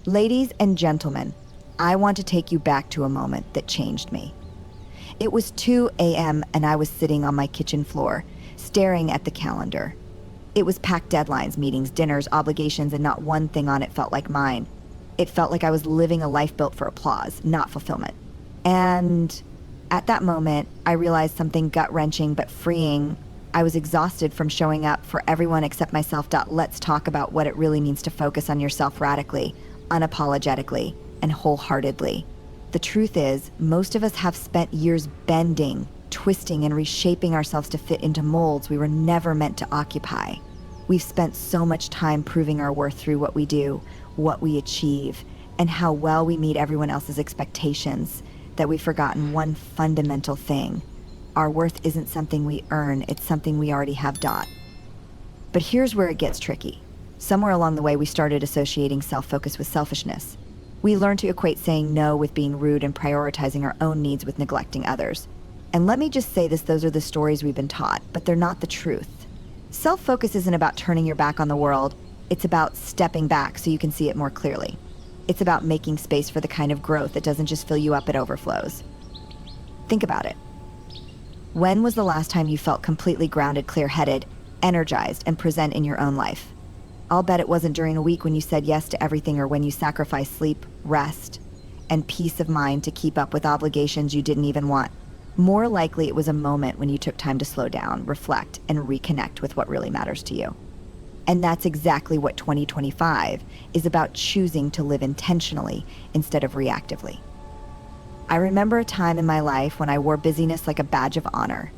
Ladies and gentlemen, I want to take you back to a moment that changed me. It was 2 a.m. and I was sitting on my kitchen floor, staring at the calendar. It was packed deadlines, meetings, dinners, obligations, and not one thing on it felt like mine. It felt like I was living a life built for applause, not fulfillment. And at that moment, I realized something gut-wrenching but freeing. I was exhausted from showing up for everyone except myself. Let's talk about what it really means to focus on yourself radically, unapologetically, and wholeheartedly. The truth is, most of us have spent years bending, twisting, and reshaping ourselves to fit into molds we were never meant to occupy. We've spent so much time proving our worth through what we do, what we achieve, and how well we meet everyone else's expectations, that we've forgotten one fundamental thing. Our worth isn't something we earn, it's something we already have. But here's where it gets tricky. Somewhere along the way, we started associating self-focus with selfishness. We learned to equate saying no with being rude and prioritizing our own needs with neglecting others. And let me just say this, those are the stories we've been taught, but they're not the truth. Self-focus isn't about turning your back on the world, it's about stepping back so you can see it more clearly. It's about making space for the kind of growth that doesn't just fill you up, it overflows. Think about it. When was the last time you felt completely grounded, clear-headed, energized, and present in your own life? I'll bet it wasn't during a week when you said yes to everything, or when you sacrificed sleep, rest, and peace of mind to keep up with obligations you didn't even want. More likely, it was a moment when you took time to slow down, reflect, and reconnect with what really matters to you. And that's exactly what 2025 is about, choosing to live intentionally instead of reactively. I remember a time in my life when I wore busyness like a badge of honor.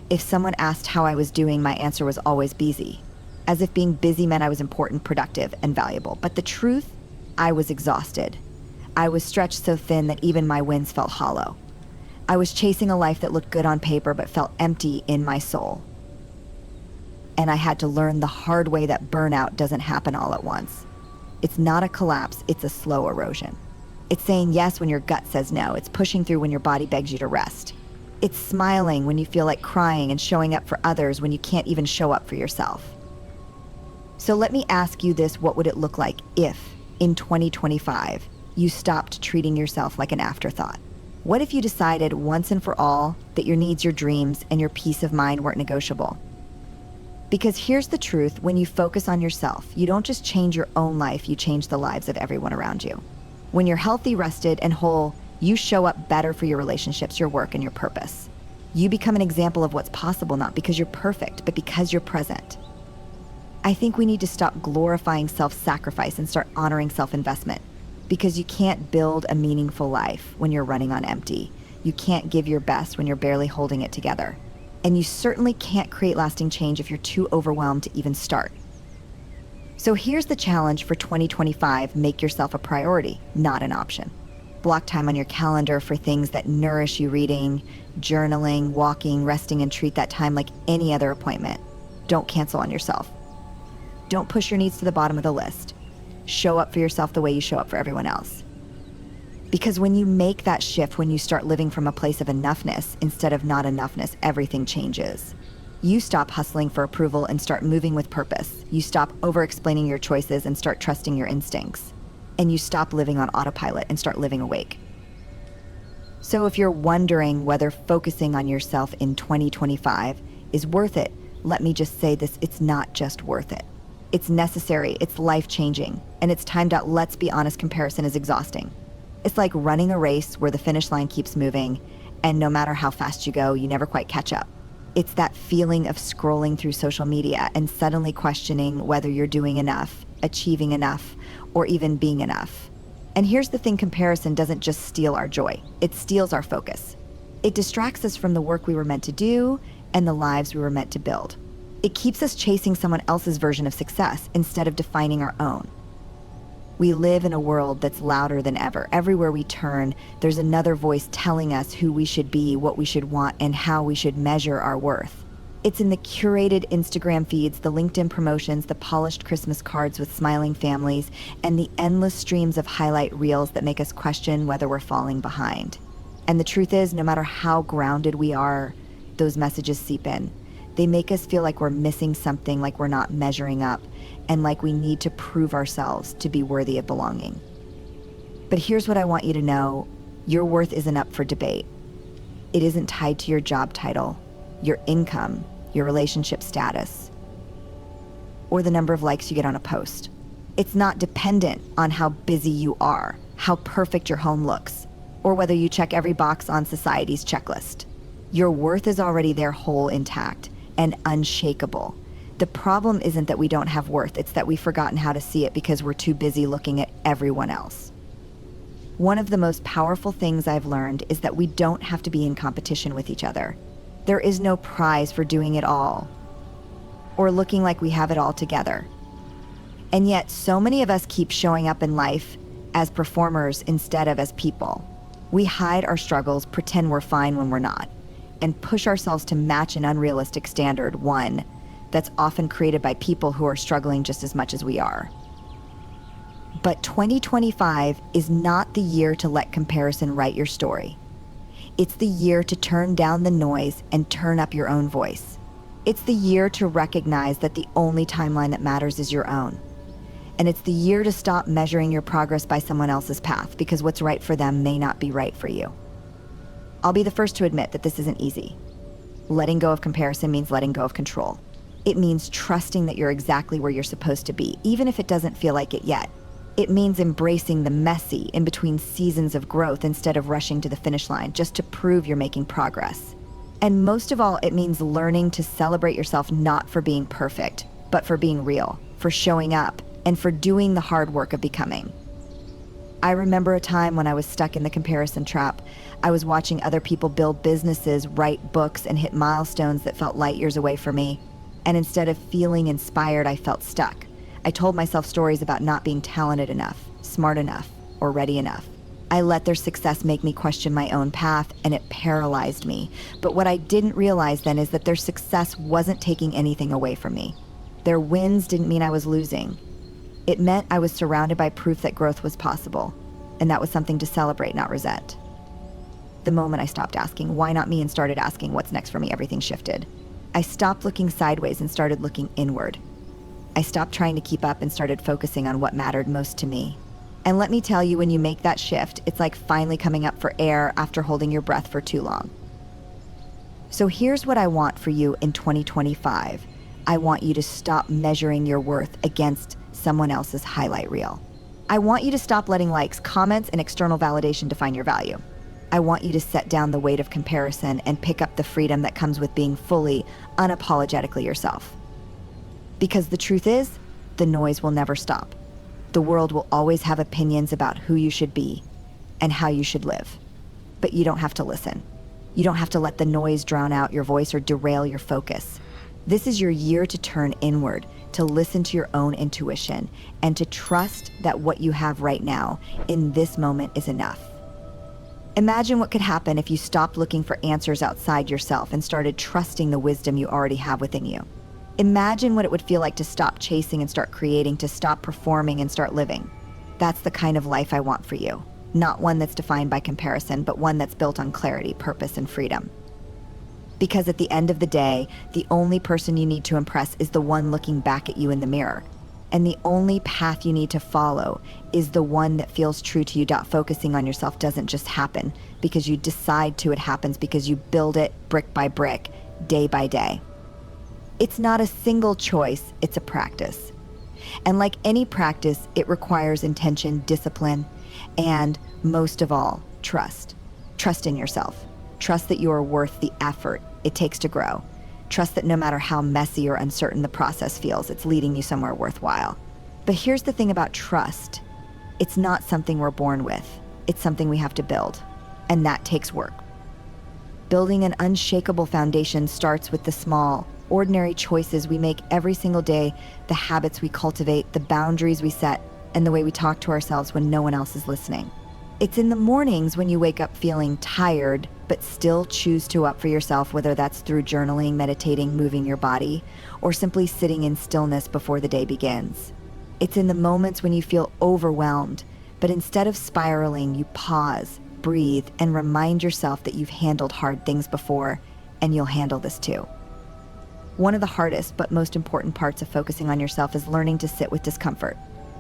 If someone asked how I was doing, my answer was always busy, as if being busy meant I was important, productive, and valuable. But the truth, I was exhausted. I was stretched so thin that even my wins felt hollow. I was chasing a life that looked good on paper but felt empty in my soul. And I had to learn the hard way that burnout doesn't happen all at once. It's not a collapse, it's a slow erosion. It's saying yes when your gut says no. It's pushing through when your body begs you to rest. It's smiling when you feel like crying, and showing up for others when you can't even show up for yourself. So let me ask you this: what would it look like if, in 2025, you stopped treating yourself like an afterthought? What if you decided once and for all that your needs, your dreams, and your peace of mind weren't negotiable? Because here's the truth: when you focus on yourself, you don't just change your own life, you change the lives of everyone around you. When you're healthy, rested, and whole, you show up better for your relationships, your work, and your purpose. You become an example of what's possible, not because you're perfect, but because you're present. I think we need to stop glorifying self-sacrifice and start honoring self-investment, because you can't build a meaningful life when you're running on empty. You can't give your best when you're barely holding it together. And you certainly can't create lasting change if you're too overwhelmed to even start. So here's the challenge for 2025: make yourself a priority, not an option. Block time on your calendar for things that nourish you: reading, journaling, walking, resting, and treat that time like any other appointment. Don't cancel on yourself. Don't push your needs to the bottom of the list. Show up for yourself the way you show up for everyone else. Because when you make that shift, when you start living from a place of enoughness instead of not enoughness, everything changes. You stop hustling for approval and start moving with purpose. You stop over-explaining your choices and start trusting your instincts. And you stop living on autopilot and start living awake. So if you're wondering whether focusing on yourself in 2025 is worth it, let me just say this: it's not just worth it. It's necessary, it's life-changing, and it's timed out. Let's be honest, comparison is exhausting. It's like running a race where the finish line keeps moving, and no matter how fast you go, you never quite catch up. It's that feeling of scrolling through social media and suddenly questioning whether you're doing enough, achieving enough, or even being enough. And here's the thing: comparison doesn't just steal our joy, it steals our focus. It distracts us from the work we were meant to do and the lives we were meant to build. It keeps us chasing someone else's version of success instead of defining our own. We live in a world that's louder than ever. Everywhere we turn, there's another voice telling us who we should be, what we should want, and how we should measure our worth. It's in the curated Instagram feeds, the LinkedIn promotions, the polished Christmas cards with smiling families, and the endless streams of highlight reels that make us question whether we're falling behind. And the truth is, no matter how grounded we are, those messages seep in. They make us feel like we're missing something, like we're not measuring up, and like we need to prove ourselves to be worthy of belonging. But here's what I want you to know. Your worth isn't up for debate. It isn't tied to your job title, your income, your relationship status, or the number of likes you get on a post. It's not dependent on how busy you are, how perfect your home looks, or whether you check every box on society's checklist. Your worth is already there, whole, intact, and unshakable. The problem isn't that we don't have worth, it's that we've forgotten how to see it because we're too busy looking at everyone else. One of the most powerful things I've learned is that we don't have to be in competition with each other. There is no prize for doing it all or looking like we have it all together. And yet, so many of us keep showing up in life as performers instead of as people. We hide our struggles, pretend we're fine when we're not, and push ourselves to match an unrealistic standard, one that's often created by people who are struggling just as much as we are. But 2025 is not the year to let comparison write your story. It's the year to turn down the noise and turn up your own voice. It's the year to recognize that the only timeline that matters is your own. And it's the year to stop measuring your progress by someone else's path, because what's right for them may not be right for you. I'll be the first to admit that this isn't easy. Letting go of comparison means letting go of control. It means trusting that you're exactly where you're supposed to be, even if it doesn't feel like it yet. It means embracing the messy in between seasons of growth instead of rushing to the finish line just to prove you're making progress. And most of all, it means learning to celebrate yourself not for being perfect, but for being real, for showing up, and for doing the hard work of becoming. I remember a time when I was stuck in the comparison trap. I was watching other people build businesses, write books, and hit milestones that felt light years away from me. And instead of feeling inspired, I felt stuck. I told myself stories about not being talented enough, smart enough, or ready enough. I let their success make me question my own path, and it paralyzed me. But what I didn't realize then is that their success wasn't taking anything away from me. Their wins didn't mean I was losing. It meant I was surrounded by proof that growth was possible, and that was something to celebrate, not resent. The moment I stopped asking, why not me, and started asking, what's next for me, everything shifted. I stopped looking sideways and started looking inward. I stopped trying to keep up and started focusing on what mattered most to me. And let me tell you, when you make that shift, it's like finally coming up for air after holding your breath for too long. So here's what I want for you in 2025. I want you to stop measuring your worth against someone else's highlight reel. I want you to stop letting likes, comments, and external validation define your value. I want you to set down the weight of comparison and pick up the freedom that comes with being fully, unapologetically yourself. Because the truth is, the noise will never stop. The world will always have opinions about who you should be and how you should live. But you don't have to listen. You don't have to let the noise drown out your voice or derail your focus. This is your year to turn inward, to listen to your own intuition, and to trust that what you have right now, in this moment, is enough. Imagine what could happen if you stopped looking for answers outside yourself and started trusting the wisdom you already have within you. Imagine what it would feel like to stop chasing and start creating, to stop performing and start living. That's the kind of life I want for you. Not one that's defined by comparison, but one that's built on clarity, purpose, and freedom. Because at the end of the day, the only person you need to impress is the one looking back at you in the mirror. And the only path you need to follow is the one that feels true to you. Focusing on yourself doesn't just happen because you decide to. It happens because you build it brick by brick, day by day. It's not a single choice, it's a practice. And like any practice, it requires intention, discipline, and most of all, trust. Trust in yourself. Trust that you are worth the effort it takes to grow. Trust that no matter how messy or uncertain the process feels, it's leading you somewhere worthwhile. But here's the thing about trust. It's not something we're born with. It's something we have to build. And that takes work. Building an unshakable foundation starts with the small, ordinary choices we make every single day, the habits we cultivate, the boundaries we set, and the way we talk to ourselves when no one else is listening. It's in the mornings when you wake up feeling tired, but still choose to up for yourself, whether that's through journaling, meditating, moving your body, or simply sitting in stillness before the day begins. It's in the moments when you feel overwhelmed, but instead of spiraling, you pause, breathe, and remind yourself that you've handled hard things before, and you'll handle this too. One of the hardest but most important parts of focusing on yourself is learning to sit with discomfort.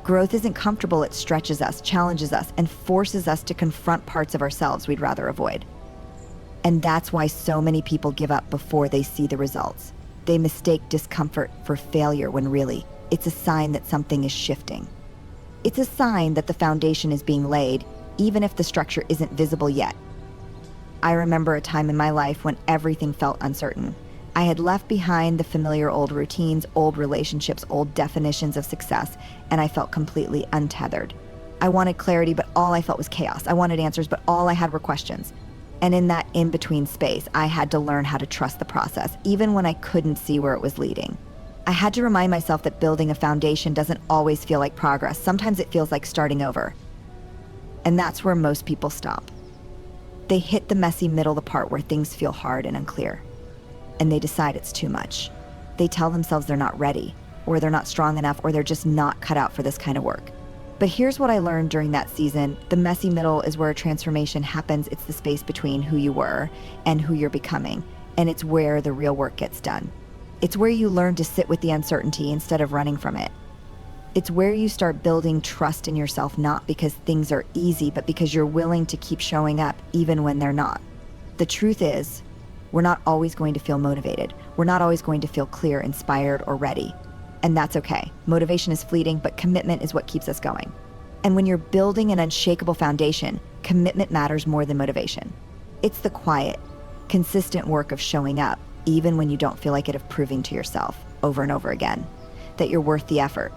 Growth isn't comfortable, it stretches us, challenges us, and forces us to confront parts of ourselves we'd rather avoid. And that's why so many people give up before they see the results. They mistake discomfort for failure when really, it's a sign that something is shifting. It's a sign that the foundation is being laid, even if the structure isn't visible yet. I remember a time in my life when everything felt uncertain. I had left behind the familiar old routines, old relationships, old definitions of success, and I felt completely untethered. I wanted clarity, but all I felt was chaos. I wanted answers, but all I had were questions. And in that in-between space, I had to learn how to trust the process, even when I couldn't see where it was leading. I had to remind myself that building a foundation doesn't always feel like progress. Sometimes it feels like starting over. And that's where most people stop. They hit the messy middle, the part where things feel hard and unclear. And they decide it's too much. They tell themselves they're not ready, or they're not strong enough, or they're just not cut out for this kind of work. But here's what I learned during that season. The messy middle is where a transformation happens. It's the space between who you were and who you're becoming. And it's where the real work gets done. It's where you learn to sit with the uncertainty instead of running from it. It's where you start building trust in yourself, not because things are easy, but because you're willing to keep showing up even when they're not. The truth is, we're not always going to feel motivated. We're not always going to feel clear, inspired, or ready. And that's okay. Motivation is fleeting, but commitment is what keeps us going. And when you're building an unshakable foundation, commitment matters more than motivation. It's the quiet, consistent work of showing up, even when you don't feel like it, of proving to yourself over and over again that you're worth the effort.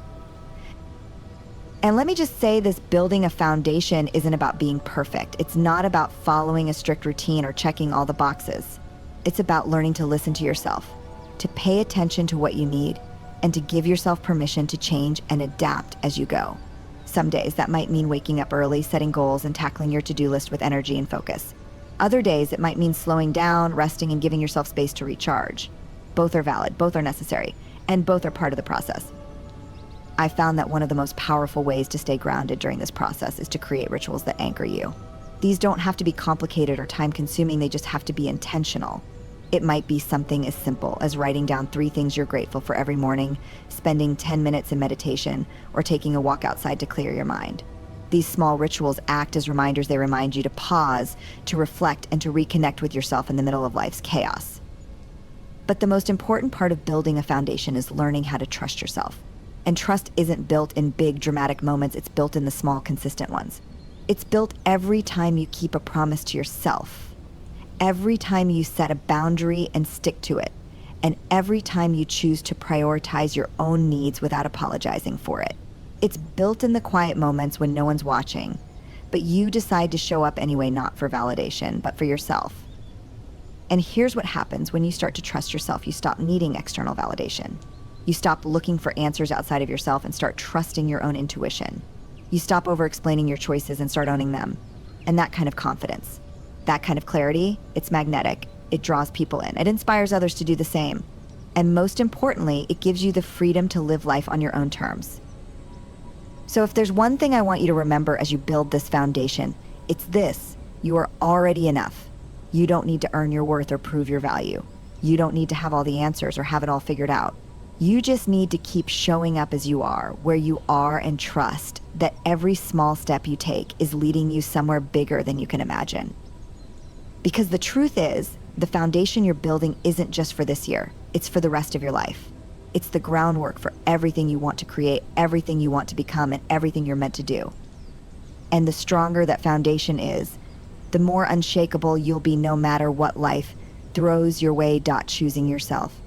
And let me just say this, building a foundation isn't about being perfect. It's not about following a strict routine or checking all the boxes. It's about learning to listen to yourself, to pay attention to what you need, and to give yourself permission to change and adapt as you go. Some days that might mean waking up early, setting goals, and tackling your to-do list with energy and focus. Other days it might mean slowing down, resting, and giving yourself space to recharge. Both are valid, both are necessary, and both are part of the process. I found that one of the most powerful ways to stay grounded during this process is to create rituals that anchor you. These don't have to be complicated or time-consuming, they just have to be intentional. It might be something as simple as writing down 3 things you're grateful for every morning, spending 10 minutes in meditation, or taking a walk outside to clear your mind. These small rituals act as reminders. They remind you to pause, to reflect, and to reconnect with yourself in the middle of life's chaos. But the most important part of building a foundation is learning how to trust yourself. And trust isn't built in big, dramatic moments. It's built in the small, consistent ones. It's built every time you keep a promise to yourself. Every time you set a boundary and stick to it, and every time you choose to prioritize your own needs without apologizing for it. It's built in the quiet moments when no one's watching, but you decide to show up anyway, not for validation, but for yourself. And here's what happens when you start to trust yourself. You stop needing external validation. You stop looking for answers outside of yourself and start trusting your own intuition. You stop over-explaining your choices and start owning them. And that kind of confidence, that kind of clarity, it's magnetic. It draws people in. It inspires others to do the same. And most importantly, it gives you the freedom to live life on your own terms. So if there's one thing I want you to remember as you build this foundation, it's this: you are already enough. You don't need to earn your worth or prove your value. You don't need to have all the answers or have it all figured out. You just need to keep showing up as you are, where you are, and trust that every small step you take is leading you somewhere bigger than you can imagine. Because the truth is, the foundation you're building isn't just for this year. It's for the rest of your life. It's the groundwork for everything you want to create, everything you want to become, and everything you're meant to do. And the stronger that foundation is, the more unshakable you'll be no matter what life throws your way. Choosing yourself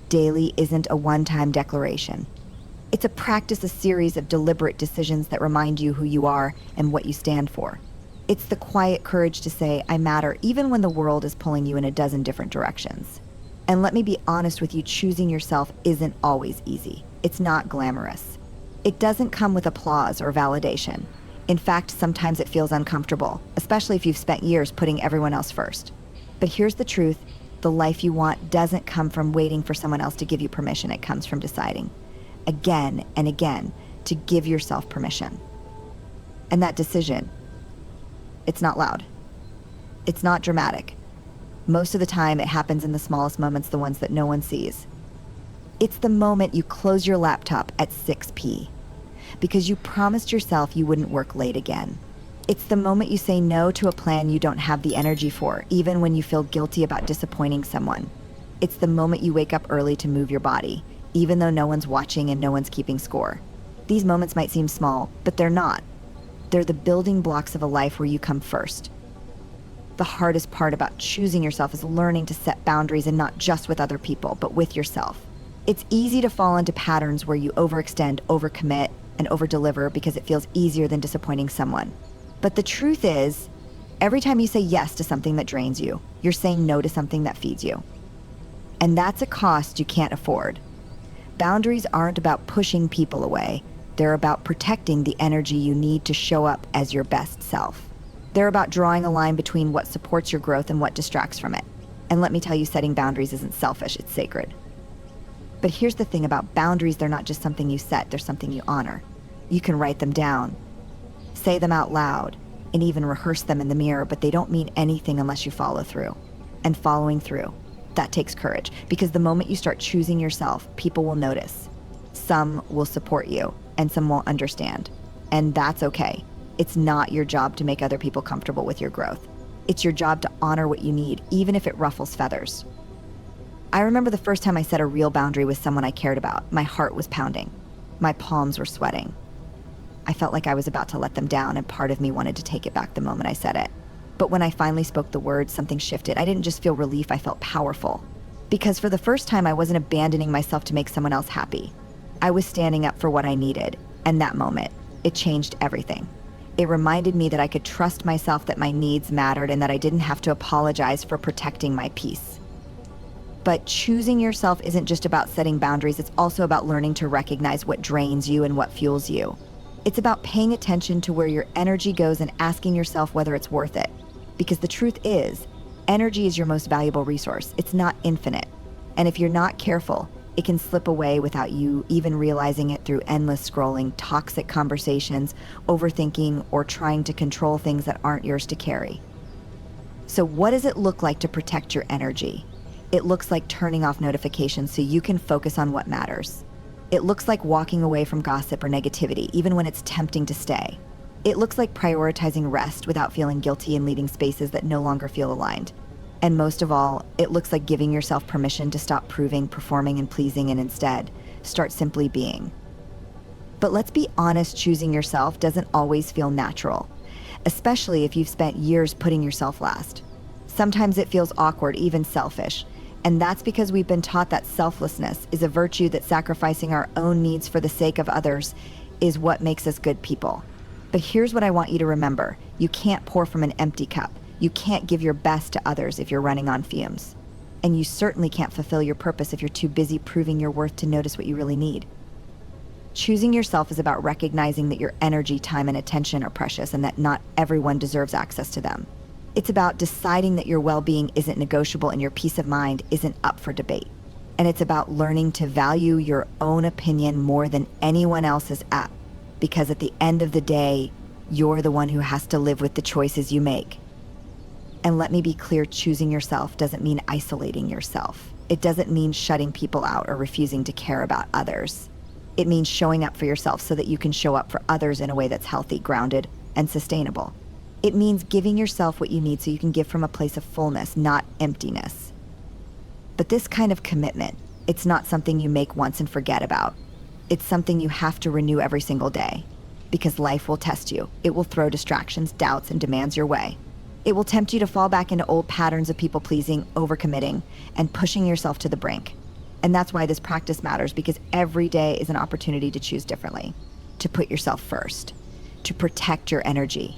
daily isn't a one-time declaration. It's a practice, a series of deliberate decisions that remind you who you are and what you stand for. It's the quiet courage to say, I matter, even when the world is pulling you in a dozen different directions. And let me be honest with you, choosing yourself isn't always easy. It's not glamorous. It doesn't come with applause or validation. In fact, sometimes it feels uncomfortable, especially if you've spent years putting everyone else first. But here's the truth. The life you want doesn't come from waiting for someone else to give you permission. It comes from deciding, again and again, to give yourself permission. And that decision, it's not loud. It's not dramatic. Most of the time, it happens in the smallest moments, the ones that no one sees. It's the moment you close your laptop at 6 p., because you promised yourself you wouldn't work late again. It's the moment you say no to a plan you don't have the energy for, even when you feel guilty about disappointing someone. It's the moment you wake up early to move your body, even though no one's watching and no one's keeping score. These moments might seem small, but they're not. They're the building blocks of a life where you come first. The hardest part about choosing yourself is learning to set boundaries, and not just with other people, but with yourself. It's easy to fall into patterns where you overextend, overcommit, and overdeliver because it feels easier than disappointing someone. But the truth is, every time you say yes to something that drains you, you're saying no to something that feeds you. And that's a cost you can't afford. Boundaries aren't about pushing people away. They're about protecting the energy you need to show up as your best self. They're about drawing a line between what supports your growth and what distracts from it. And let me tell you, setting boundaries isn't selfish, it's sacred. But here's the thing about boundaries, they're not just something you set, they're something you honor. You can write them down, say them out loud, and even rehearse them in the mirror, but they don't mean anything unless you follow through. And following through, that takes courage, because the moment you start choosing yourself, people will notice. Some will support you, and some won't understand. And that's okay. It's not your job to make other people comfortable with your growth. It's your job to honor what you need, even if it ruffles feathers. I remember the first time I set a real boundary with someone I cared about. My heart was pounding. My palms were sweating. I felt like I was about to let them down, and part of me wanted to take it back the moment I said it. But when I finally spoke the words, something shifted. I didn't just feel relief, I felt powerful. Because for the first time, I wasn't abandoning myself to make someone else happy. I was standing up for what I needed, and that moment, it changed everything. It reminded me that I could trust myself, that my needs mattered, and that I didn't have to apologize for protecting my peace. But choosing yourself isn't just about setting boundaries, it's also about learning to recognize what drains you and what fuels you. It's about paying attention to where your energy goes and asking yourself whether it's worth it. Because the truth is, energy is your most valuable resource. It's not infinite. And if you're not careful, it can slip away without you even realizing it through endless scrolling, toxic conversations, overthinking, or trying to control things that aren't yours to carry. So what does it look like to protect your energy? It looks like turning off notifications so you can focus on what matters. It looks like walking away from gossip or negativity, even when it's tempting to stay. It looks like prioritizing rest without feeling guilty and leaving spaces that no longer feel aligned. And most of all, it looks like giving yourself permission to stop proving, performing, and pleasing, and instead start simply being. But let's be honest, choosing yourself doesn't always feel natural, especially if you've spent years putting yourself last. Sometimes it feels awkward, even selfish. And that's because we've been taught that selflessness is a virtue, that sacrificing our own needs for the sake of others is what makes us good people. But here's what I want you to remember. You can't pour from an empty cup. You can't give your best to others if you're running on fumes. And you certainly can't fulfill your purpose if you're too busy proving your worth to notice what you really need. Choosing yourself is about recognizing that your energy, time, and attention are precious, and that not everyone deserves access to them. It's about deciding that your well-being isn't negotiable and your peace of mind isn't up for debate. And it's about learning to value your own opinion more than anyone else's because at the end of the day, you're the one who has to live with the choices you make. And let me be clear, choosing yourself doesn't mean isolating yourself. It doesn't mean shutting people out or refusing to care about others. It means showing up for yourself so that you can show up for others in a way that's healthy, grounded, and sustainable. It means giving yourself what you need so you can give from a place of fullness, not emptiness. But this kind of commitment, it's not something you make once and forget about. It's something you have to renew every single day. Because life will test you. It will throw distractions, doubts, and demands your way. It will tempt you to fall back into old patterns of people-pleasing, overcommitting, and pushing yourself to the brink. And that's why this practice matters, because every day is an opportunity to choose differently, to put yourself first, to protect your energy,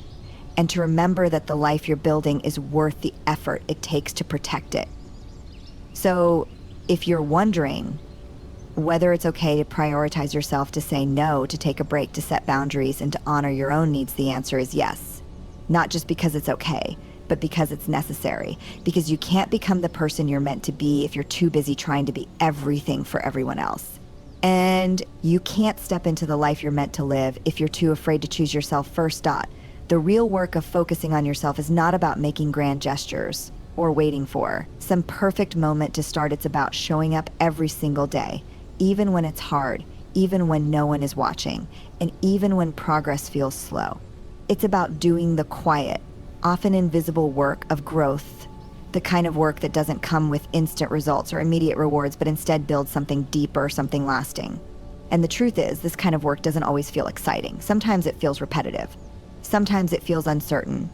and to remember that the life you're building is worth the effort it takes to protect it. So if you're wondering whether it's okay to prioritize yourself, to say no, to take a break, to set boundaries, and to honor your own needs, the answer is yes. Not just because it's okay, but because it's necessary. Because you can't become the person you're meant to be if you're too busy trying to be everything for everyone else. And you can't step into the life you're meant to live if you're too afraid to choose yourself first. The real work of focusing on yourself is not about making grand gestures or waiting for some perfect moment to start. It's about showing up every single day, even when it's hard, even when no one is watching, and even when progress feels slow. It's about doing the quiet, often invisible work of growth, the kind of work that doesn't come with instant results or immediate rewards, but instead builds something deeper, something lasting. And the truth is, this kind of work doesn't always feel exciting. Sometimes it feels repetitive. Sometimes it feels uncertain.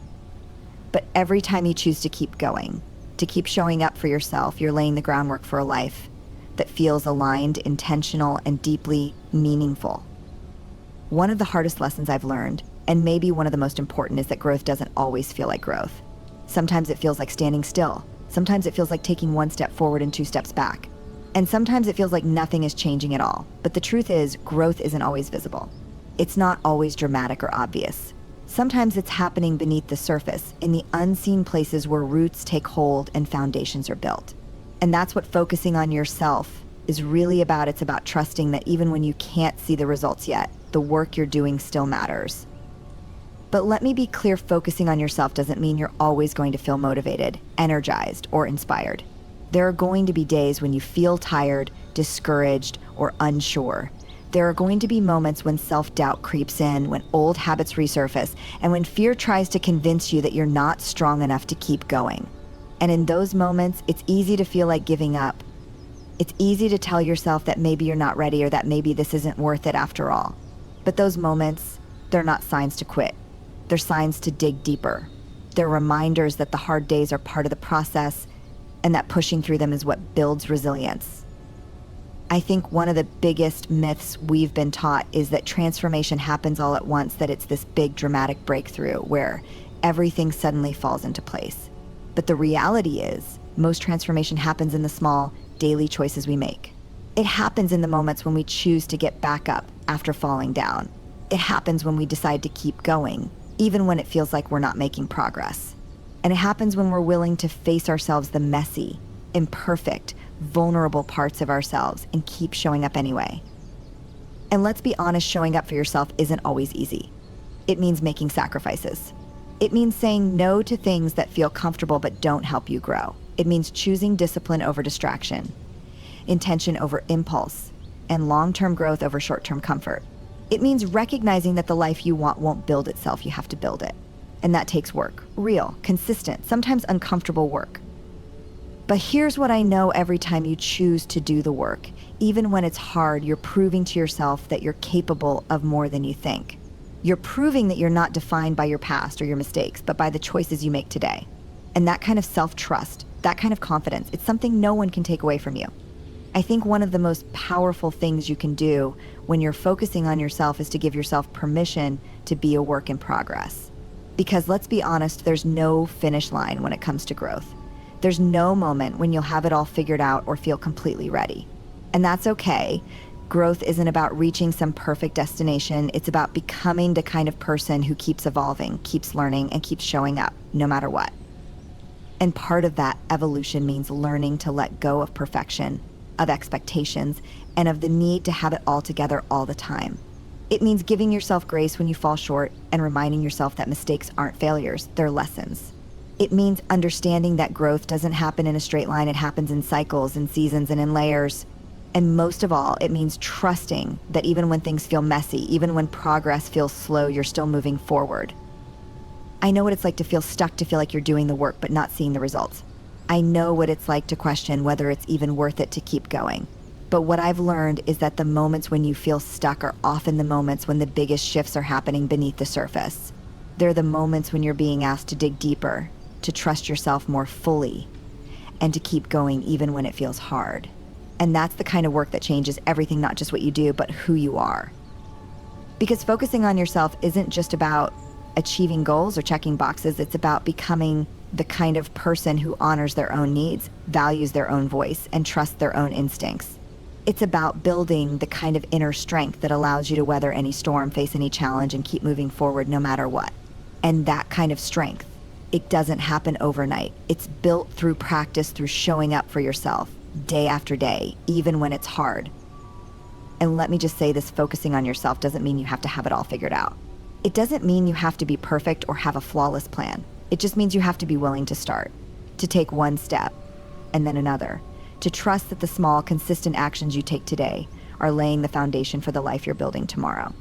But every time you choose to keep going, to keep showing up for yourself, you're laying the groundwork for a life that feels aligned, intentional, and deeply meaningful. One of the hardest lessons I've learned, and maybe one of the most important, is that growth doesn't always feel like growth. Sometimes it feels like standing still. Sometimes it feels like taking one step forward and two steps back. And sometimes it feels like nothing is changing at all. But the truth is, growth isn't always visible. It's not always dramatic or obvious. Sometimes it's happening beneath the surface, in the unseen places where roots take hold and foundations are built. And that's what focusing on yourself is really about. It's about trusting that even when you can't see the results yet, the work you're doing still matters. But let me be clear, focusing on yourself doesn't mean you're always going to feel motivated, energized, or inspired. There are going to be days when you feel tired, discouraged, or unsure. There are going to be moments when self-doubt creeps in, when old habits resurface, and when fear tries to convince you that you're not strong enough to keep going. And in those moments, it's easy to feel like giving up. It's easy to tell yourself that maybe you're not ready, or that maybe this isn't worth it after all. But those moments, they're not signs to quit. They're signs to dig deeper. They're reminders that the hard days are part of the process, and that pushing through them is what builds resilience. I think one of the biggest myths we've been taught is that transformation happens all at once, that it's this big dramatic breakthrough where everything suddenly falls into place. But the reality is, most transformation happens in the small, daily choices we make. It happens in the moments when we choose to get back up after falling down. It happens when we decide to keep going, even when it feels like we're not making progress. And it happens when we're willing to face ourselves, the messy, imperfect, vulnerable parts of ourselves, and keep showing up anyway. And let's be honest, showing up for yourself isn't always easy. It means making sacrifices. It means saying no to things that feel comfortable but don't help you grow. It means choosing discipline over distraction, intention over impulse, and long-term growth over short-term comfort. It means recognizing that the life you want won't build itself, you have to build it. And that takes work, real, consistent, sometimes uncomfortable work. But here's what I know: every time you choose to do the work, even when it's hard, you're proving to yourself that you're capable of more than you think. You're proving that you're not defined by your past or your mistakes, but by the choices you make today. And that kind of self-trust, that kind of confidence, it's something no one can take away from you. I think one of the most powerful things you can do when you're focusing on yourself is to give yourself permission to be a work in progress. Because let's be honest, there's no finish line when it comes to growth. There's no moment when you'll have it all figured out or feel completely ready. And that's okay. Growth isn't about reaching some perfect destination. It's about becoming the kind of person who keeps evolving, keeps learning, and keeps showing up, no matter what. And part of that evolution means learning to let go of perfection, of expectations, and of the need to have it all together all the time. It means giving yourself grace when you fall short and reminding yourself that mistakes aren't failures, they're lessons. It means understanding that growth doesn't happen in a straight line. It happens in cycles, in seasons, and in layers. And most of all, it means trusting that even when things feel messy, even when progress feels slow, you're still moving forward. I know what it's like to feel stuck, to feel like you're doing the work but not seeing the results. I know what it's like to question whether it's even worth it to keep going. But what I've learned is that the moments when you feel stuck are often the moments when the biggest shifts are happening beneath the surface. They're the moments when you're being asked to dig deeper, to trust yourself more fully, and to keep going even when it feels hard. And that's the kind of work that changes everything, not just what you do, but who you are. Because focusing on yourself isn't just about achieving goals or checking boxes. It's about becoming the kind of person who honors their own needs, values their own voice, and trusts their own instincts. It's about building the kind of inner strength that allows you to weather any storm, face any challenge, and keep moving forward no matter what. And that kind of strength, it doesn't happen overnight. It's built through practice, through showing up for yourself day after day, even when it's hard. And let me just say this, focusing on yourself doesn't mean you have to have it all figured out. It doesn't mean you have to be perfect or have a flawless plan. It just means you have to be willing to start, to take one step and then another, to trust that the small, consistent actions you take today, are laying the foundation for the life you're building tomorrow.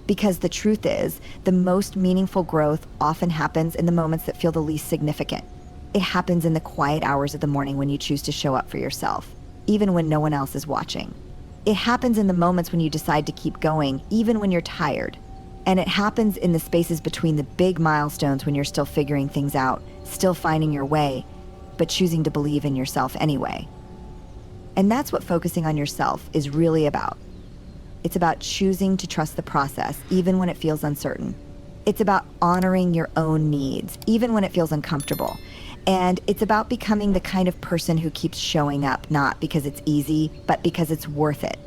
Because the truth is, the most meaningful growth often happens in the moments that feel the least significant. It happens in the quiet hours of the morning when you choose to show up for yourself, even when no one else is watching. It happens in the moments when you decide to keep going, even when you're tired. And it happens in the spaces between the big milestones when you're still figuring things out, still finding your way, but choosing to believe in yourself anyway. And that's what focusing on yourself is really about. It's about choosing to trust the process, even when it feels uncertain. It's about honoring your own needs, even when it feels uncomfortable. And it's about becoming the kind of person who keeps showing up, not because it's easy, but because it's worth it.